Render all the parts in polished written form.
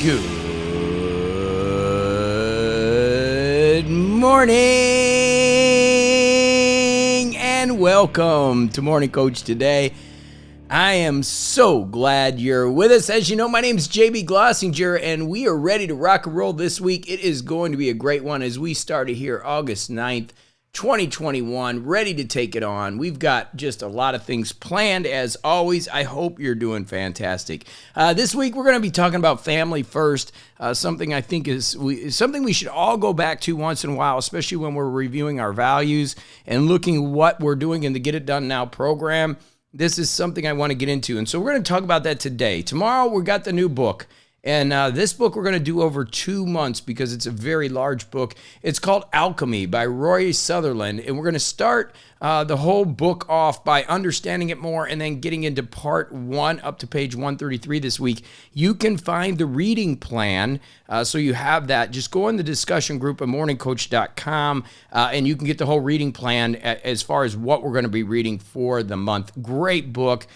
Good morning and welcome to Morning Coach Today. I am so glad you're with us. As you know, my name is JB Glossinger and we are ready to rock and roll this week. It is going to be a great one as we started here August 9th, 2021, ready to take it on. We've got just a lot of things planned as always. I hope you're doing fantastic. This week we're going to be talking about family first, something I think is something we should all go back to once in a while, especially when we're reviewing our values and looking what we're doing in the Get It Done Now program. This is something I want to get into, and so we're going to talk about that today. Tomorrow we got the new book. And this book we're going to do over 2 months because it's a very large book. It's called Alchemy by Roy Sutherland. And we're going to start the whole book off by understanding it more and then getting into part 1 up to page 133 this week. You can find the reading plan, so you have that. Just go in the discussion group at morningcoach.com and you can get the whole reading plan as far as what we're going to be reading for the month. Great book.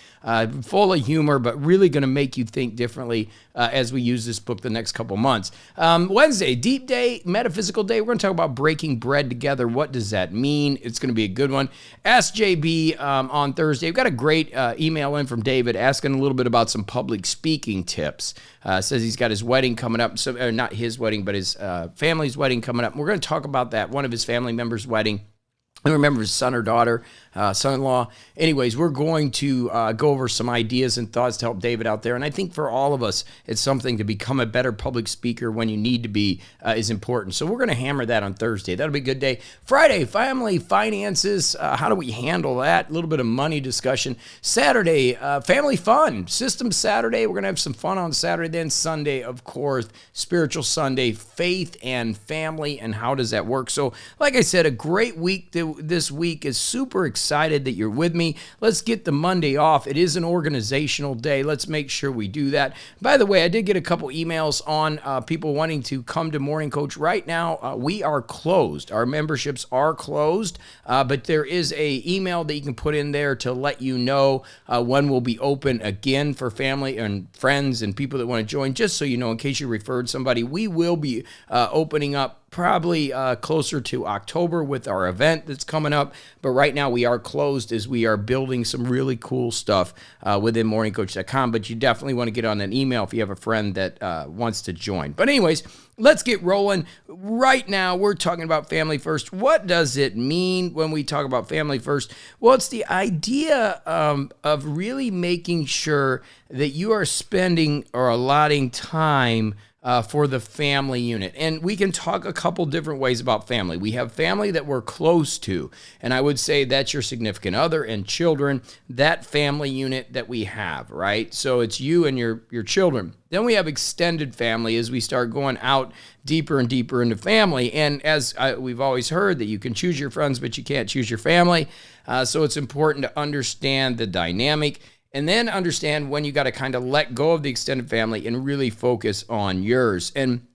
Full of humor, but really going to make you think differently as we use this book the next couple months. Wednesday, Deep Day, Metaphysical Day. We're going to talk about breaking bread together. What does that mean? It's going to be a good one. Ask JB on Thursday. We've got a great email in from David asking a little bit about some public speaking tips. Says he's got his wedding coming up. So, not his wedding, but his family's wedding coming up. We're going to talk about that, one of his family members' wedding. I remember his son or daughter, son-in-law. Anyways, we're going to go over some ideas and thoughts to help David out there. And I think for all of us, it's something to become a better public speaker when you need to be is important. So we're going to hammer that on Thursday. That'll be a good day. Friday, family finances. How do we handle that? A little bit of money discussion. Saturday, family fun. System Saturday. We're going to have some fun on Saturday. Then Sunday, of course, Spiritual Sunday, faith and family. And how does that work? So like I said, a great week this week. Is super excited that you're with me. Let's get the Monday off. It is an organizational day. Let's make sure we do that. By the way, I did get a couple emails on people wanting to come to Morning Coach. Right now, we are closed. Our memberships are closed, but there is a email that you can put in there to let you know when we'll be open again for family and friends and people that want to join, just so you know, in case you referred somebody. We will be opening up probably closer to October with our event that's coming up. But right now we are closed as we are building some really cool stuff within morningcoach.com. But you definitely want to get on an email if you have a friend that wants to join. But anyways, let's get rolling. Right now we're talking about family first. What does it mean when we talk about family first? Well, it's the idea of really making sure that you are spending or allotting time for the family unit. And we can talk a couple different ways about family. We have family that we're close to, and I would say that's your significant other and children, that family unit that we have, right? So it's you and your children. Then we have extended family as we start going out deeper and deeper into family. And as we've always heard that you can choose your friends, but you can't choose your family. So it's important to understand the dynamic and then understand when you got to kind of let go of the extended family and really focus on yours. And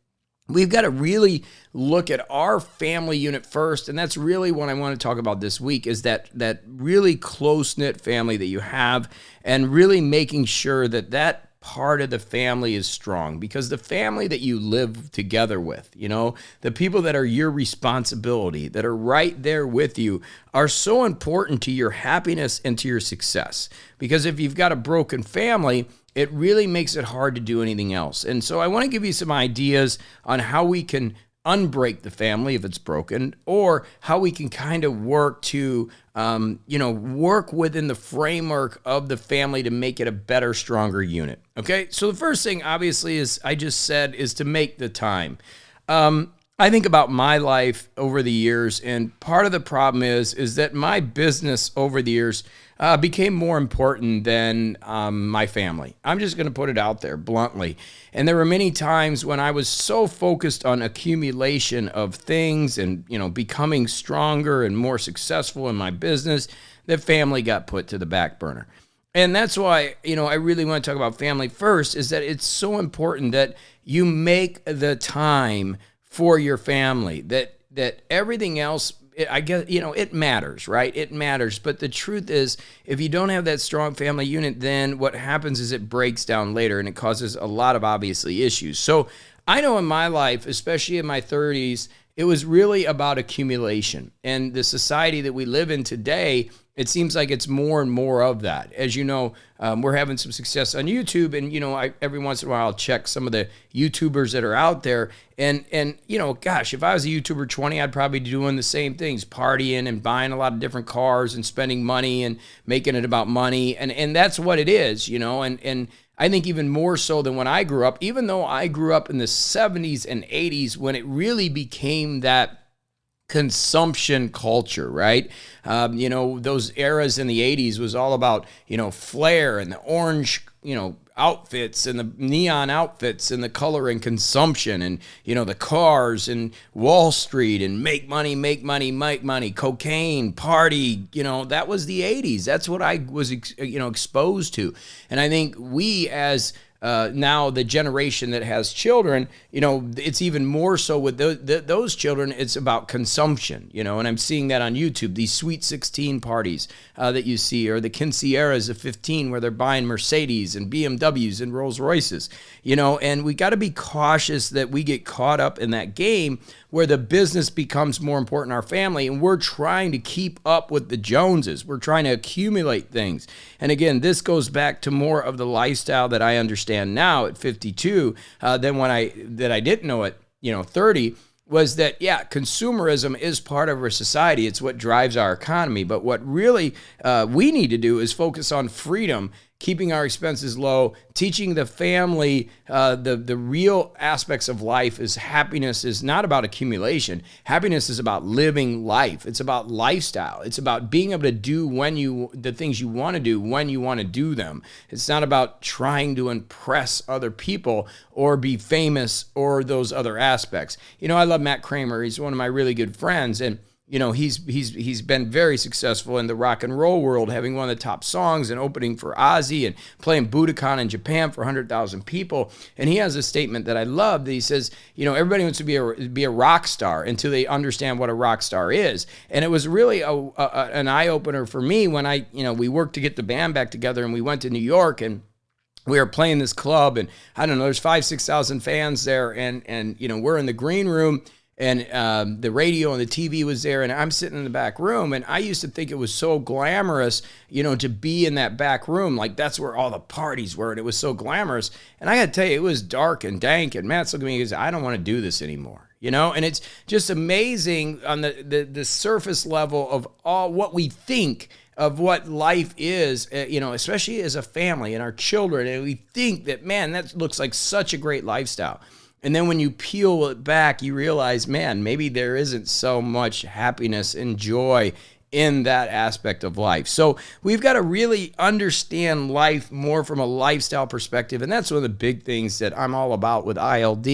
we've got to really look at our family unit first. And that's really what I want to talk about this week is that really close-knit family that you have and really making sure that part of the family is strong, because the family that you live together with, you know, the people that are your responsibility, that are right there with you, are so important to your happiness and to your success. Because if you've got a broken family, it really makes it hard to do anything else. And so I want to give you some ideas on how we can unbreak the family if it's broken, or how we can kind of work to, work within the framework of the family to make it a better, stronger unit. Okay, so the first thing, obviously, is I just said is to make the time. I think about my life over the years, and part of the problem is that my business over the years became more important than my family. I'm just going to put it out there bluntly. And there were many times when I was so focused on accumulation of things and, becoming stronger and more successful in my business that family got put to the back burner. And that's why, I really want to talk about family first, is that it's so important that you make the time for your family, that everything else I guess, it matters, right? It matters. But the truth is, if you don't have that strong family unit, then what happens is it breaks down later and it causes a lot of obviously issues. So I know in my life, especially in my 30s, it was really about accumulation. And the society that we live in today, it seems like it's more and more of that. As you know, we're having some success on YouTube, and every once in a while I'll check some of the YouTubers that are out there, and gosh, if I was a YouTuber 20, I'd probably be doing the same things, partying and buying a lot of different cars and spending money and making it about money, and that's what it is, and I think even more so than when I grew up, even though I grew up in the 70s and 80s when it really became that consumption culture, right? Those eras in the 80s was all about, flair and the orange, outfits and the neon outfits and the color and consumption and, the cars and Wall Street and make money, make money, cocaine, party, that was the 80s. That's what I was, exposed to. And I think we as now the generation that has children, it's even more so with those children. It's about consumption, and I'm seeing that on YouTube, these Sweet 16 parties that you see, or the quinceañeras of 15 where they're buying Mercedes and BMWs and Rolls Royces, and we got to be cautious that we get caught up in that game where the business becomes more important in our family, and we're trying to keep up with the Joneses. We're trying to accumulate things. And again, this goes back to more of the lifestyle that I understand now at 52 than when I didn't know at 30. Was that, consumerism is part of our society. It's what drives our economy. But what really we need to do is focus on freedom, keeping our expenses low, teaching the family the real aspects of life is happiness is not about accumulation. Happiness is about living life. It's about lifestyle. It's about being able to do the things you want to do when you want to do them. It's not about trying to impress other people or be famous or those other aspects. I love Matt Kramer. He's one of my really good friends, and he's been very successful in the rock and roll world, having one of the top songs and opening for Ozzy and playing Budokan in Japan for 100,000 people. And he has a statement that I love that he says, everybody wants to be a rock star until they understand what a rock star is. And it was really an eye opener for me when we worked to get the band back together, and we went to New York, and we were playing this club, and I don't know, there's 5,000-6,000 fans there, and we're in the green room. And the radio and the TV was there, and I'm sitting in the back room, and I used to think it was so glamorous, to be in that back room. Like, that's where all the parties were, and it was so glamorous. And I got to tell you, it was dark and dank, and Matt's looking at me and goes, I don't want to do this anymore, And it's just amazing on the surface level of all what we think of what life is, especially as a family and our children, and we think that, man, that looks like such a great lifestyle. And then when you peel it back, you realize, man, maybe there isn't so much happiness and joy in that aspect of life. So we've got to really understand life more from a lifestyle perspective. And that's one of the big things that I'm all about with ILD,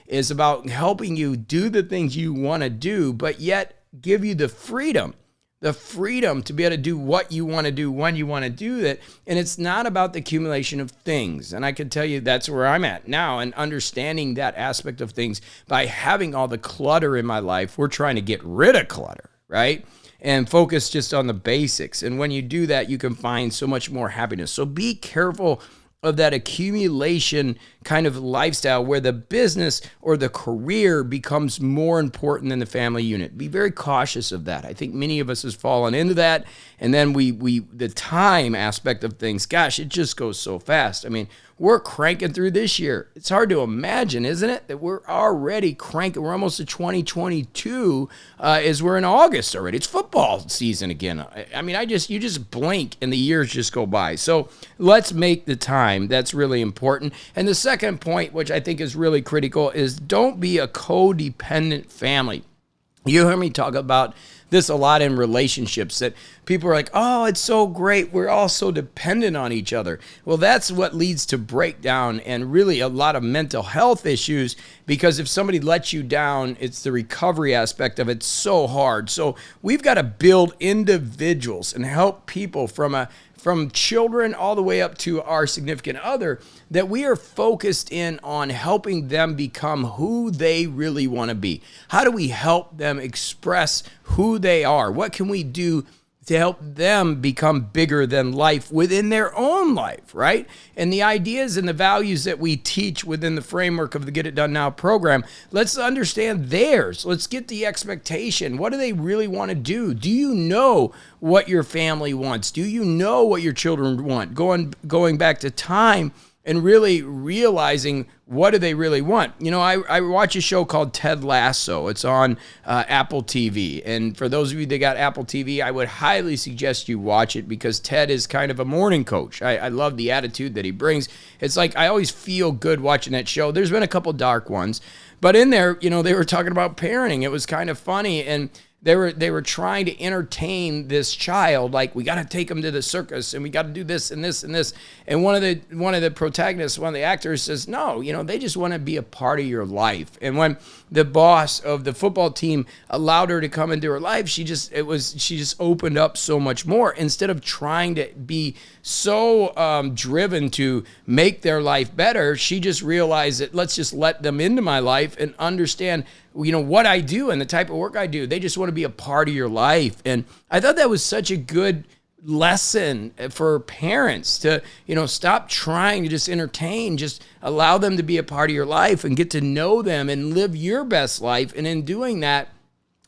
is about helping you do the things you want to do, but yet give you the freedom to be able to do what you want to do when you want to do that. And it's not about the accumulation of things. And I can tell you that's where I'm at now, and understanding that aspect of things by having all the clutter in my life. We're trying to get rid of clutter, right? And focus just on the basics. And when you do that, you can find so much more happiness. So be careful of that accumulation kind of lifestyle where the business or the career becomes more important than the family unit. Be very cautious of that. I think many of us has fallen into that. And then the time aspect of things, gosh, it just goes so fast. I mean, we're cranking through this year. It's hard to imagine, isn't it, that we're already cranking. We're almost to 2022 as we're in August already. It's football season again. I mean, you just blink and the years just go by. So let's make the time. That's really important. And the second point, which I think is really critical, is don't be a codependent family. You hear me talk about this a lot in relationships, that people are like, oh, it's so great. We're all so dependent on each other. Well, that's what leads to breakdown and really a lot of mental health issues, because if somebody lets you down, it's the recovery aspect of it so hard. So we've got to build individuals and help people from from children all the way up to our significant other, that we are focused in on helping them become who they really want to be. How do we help them express who they are? What can we do to help them become bigger than life within their own life, right? And the ideas and the values that we teach within the framework of the Get It Done Now program, let's understand theirs. Let's get the expectation. What do they really want to do? Do you know what your family wants? Do you know what your children want? Going back to time and really realizing what do they really want. You know, I watch a show called Ted Lasso. It's on Apple TV. And for those of you that got Apple TV, I would highly suggest you watch it because Ted is kind of a morning coach. I love the attitude that he brings. It's like I always feel good watching that show. There's been a couple dark ones. But in there, you know, they were talking about parenting. It was kind of funny. And they were trying to entertain this child, like we got to take him to the circus and we got to do this and this and this. And one of the protagonists, one of the actors says, no, you know, they just want to be a part of your life. And when the boss of the football team allowed her to come into her life, she just opened up so much more instead of trying to be so driven to make their life better. She just realized that let's just let them into my life and understand, you know, what I do and the type of work I do. They just want to be a part of your life. And I thought that was such a good lesson for parents to, you know, stop trying to just entertain, just allow them to be a part of your life and get to know them and live your best life. And in doing that,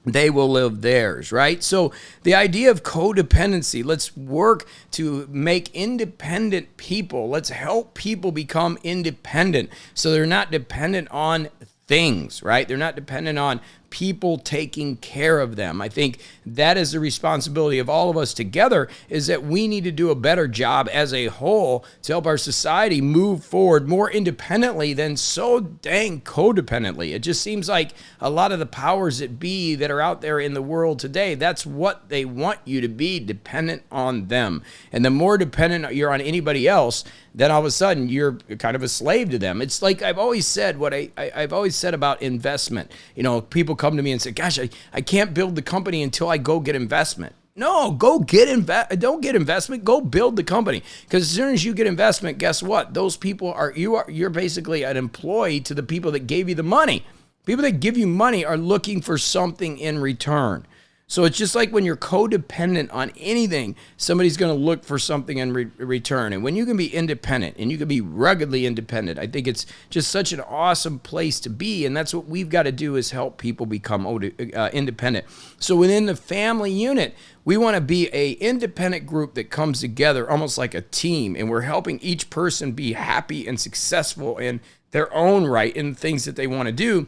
they will live theirs, right? So the idea of codependency, let's work to make independent people. Let's help people become independent so they're not dependent on things, right? They're not dependent on people taking care of them. I think that is the responsibility of all of us together, is that we need to do a better job as a whole to help our society move forward more independently than so dang codependently. It just seems like a lot of the powers that be that are out there in the world today, that's what they want you to be, dependent on them. And the more dependent you're on anybody else, then all of a sudden you're kind of a slave to them. It's like I've always said what I've always said about investment. You know, people come to me and say, gosh, I can't build the company until I go get investment. No, don't get investment, go build the company. Because as soon as you get investment, guess what? Those people you're basically an employee to the people that gave you the money. People that give you money are looking for something in return. So it's just like when you're codependent on anything, somebody's going to look for something in return. And when you can be independent and you can be ruggedly independent, I think it's just such an awesome place to be. And that's what we've got to do, is help people become independent. So within the family unit, we want to be an independent group that comes together almost like a team. And we're helping each person be happy and successful in their own right in the things that they want to do.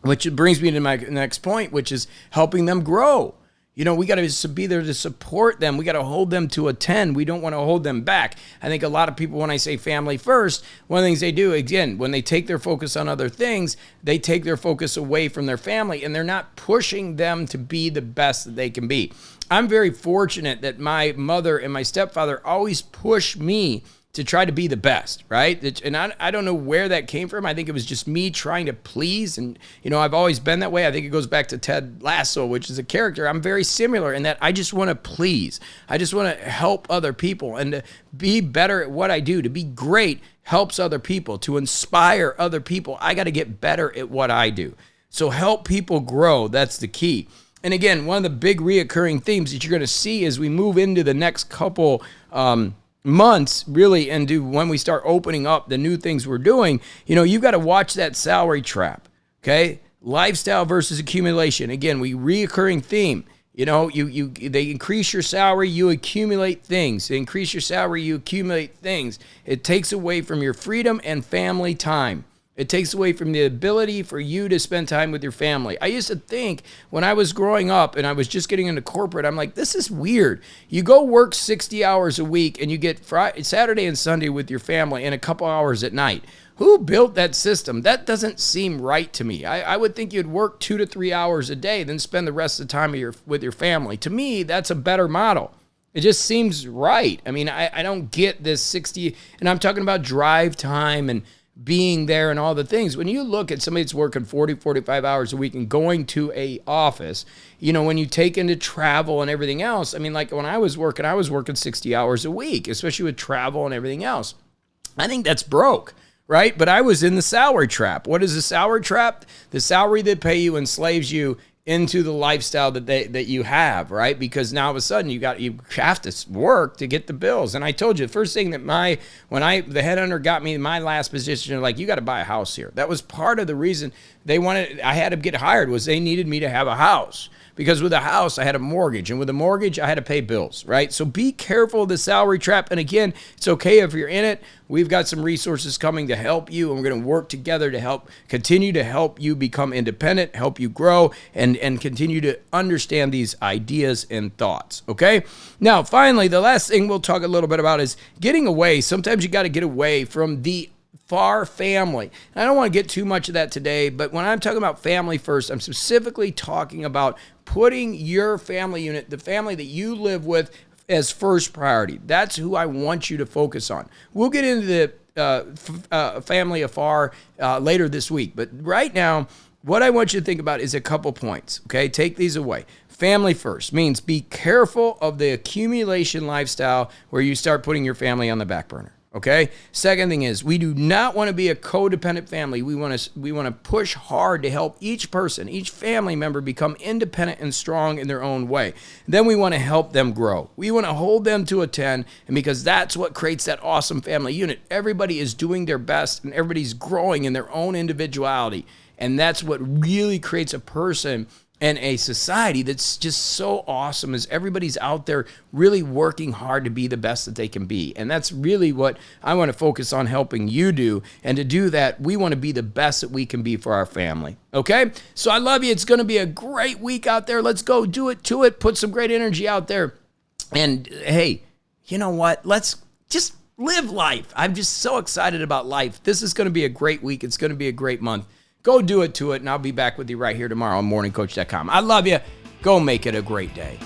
Which brings me to my next point, which is helping them grow. You know, we got to be there to support them. We got to hold them to a 10. We don't want to hold them back. I think a lot of people, when I say family first, one of the things they do, again, when they take their focus on other things, they take their focus away from their family, and they're not pushing them to be the best that they can be. I'm very fortunate that my mother and my stepfather always push me to try to be the best, right? And I don't know where that came from. I think it was just me trying to please. And, you know, I've always been that way. I think it goes back to Ted Lasso, which is a character. I'm very similar in that I just want to please. I just want to help other people and to be better at what I do. To be great helps other people. To inspire other people, I got to get better at what I do. So help people grow. That's the key. And again, one of the big reoccurring themes that you're going to see as we move into the next couple months, really, and when we start opening up the new things we're doing, you know, you've got to watch that salary trap, okay? Lifestyle versus accumulation. Again, reoccurring theme. You know, they increase your salary, you accumulate things. They increase your salary, you accumulate things. It takes away from your freedom and family time. It takes away from the ability for you to spend time with your family. I used to think when I was growing up and I was just getting into corporate, I'm like, this is weird. You go work 60 hours a week and you get Saturday and Sunday with your family and a couple hours at night. Who built that system? That doesn't seem right to me. I would think you'd work 2 to 3 hours a day, then spend the rest of the time with your family. To me, that's a better model. It just seems right. I mean, I don't get this 60, and I'm talking about drive time and being there and all the things. When you look at somebody that's working 40, 45 hours a week and going to a office, when you take into travel and everything else, I mean, like when I was working 60 hours a week, especially with travel and everything else. I think that's broke, right? But I was in the salary trap. What is the salary trap? The salary they pay you enslaves you into the lifestyle that you have, right? Because now all of a sudden you have to work to get the bills. And I told you the first thing that the headhunter got me in my last position, they're like, you got to buy a house here. That was part of the reason I had to get hired, was they needed me to have a house. Because with a house, I had a mortgage. And with a mortgage, I had to pay bills, right? So be careful of the salary trap. And again, it's okay if you're in it. We've got some resources coming to help you. And we're going to work together to continue to help you become independent, help you grow, and continue to understand these ideas and thoughts, okay? Now, finally, the last thing we'll talk a little bit about is getting away. Sometimes you got to get away from the far family. And I don't want to get too much of that today, but when I'm talking about family first, I'm specifically talking about putting your family unit, the family that you live with, as first priority. That's who I want you to focus on. We'll get into the family afar later this week, but right now, what I want you to think about is a couple points, okay? Take these away. Family first means be careful of the accumulation lifestyle where you start putting your family on the back burner. Okay. Second thing is, we do not want to be a codependent family. We want to push hard to help each person, each family member become independent and strong in their own way. Then we want to help them grow. We want to hold them to a 10, and because that's what creates that awesome family unit. Everybody is doing their best and everybody's growing in their own individuality. And that's what really creates a person and a society that's just so awesome, is everybody's out there really working hard to be the best that they can be. And that's really what I want to focus on helping you do. And to do that, we want to be the best that we can be for our family. Okay? So I love you. It's going to be a great week out there. Let's go do it to it. Put some great energy out there. And hey, you know what? Let's just live life. I'm just so excited about life. This is going to be a great week. It's going to be a great month. Go do it to it, and I'll be back with you right here tomorrow on morningcoach.com. I love you. Go make it a great day.